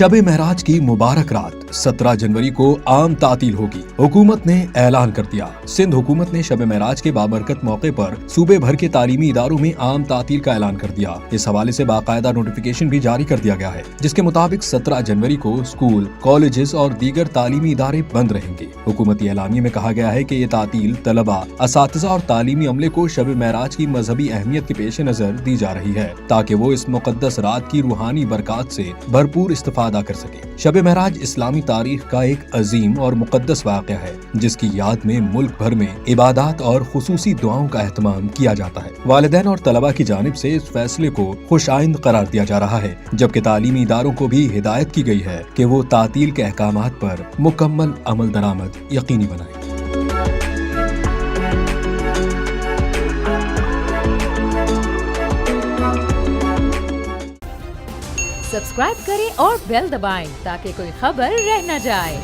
शब महराज की मुबारक रात 17 जनवरी को आम तातील होगी। हुकूमत ने ऐलान कर दिया। सिंध हुकूमत ने शब महराज के बाबरकत मौके पर सूबे भर के तालीमी इदारों में आम तातील का ऐलान कर दिया। इस हवाले से बाकायदा नोटिफिकेशन भी जारी कर दिया गया है, जिसके मुताबिक 17 जनवरी को स्कूल, कॉलेजेस और दीगर तालीमी इदारे बंद रहेंगे। हुकूमती एलानिये में कहा गया है कि ये तातील तलबा, असातिज़ा और तालीमी अमले को शब महराज की मजहबी अहमियत के पेश नजर दी जा रही है, ताकि वो इस मुकद्दस रात की रूहानी बरकत से भरपूर इस्तिफादा कर सके। शब महराज इस्लामी तारीख का एक अजीम और मुकद्दस वाक़या है, जिसकी याद में मुल्क भर में इबादत और खुसूसी दुआओं का एहतमाम किया जाता है। वालिदैन और तलबा की जानिब से इस फैसले को खुशाइंद करार दिया जा रहा है, जबकि तालीमी इदारों को भी हिदायत की गई है कि वो तातील के अहकामात पर मुकम्मल अमल दरामद यकीनी बनाएं। सब्सक्राइब करें और बेल दबाएं ताकि कोई खबर रह न जाए।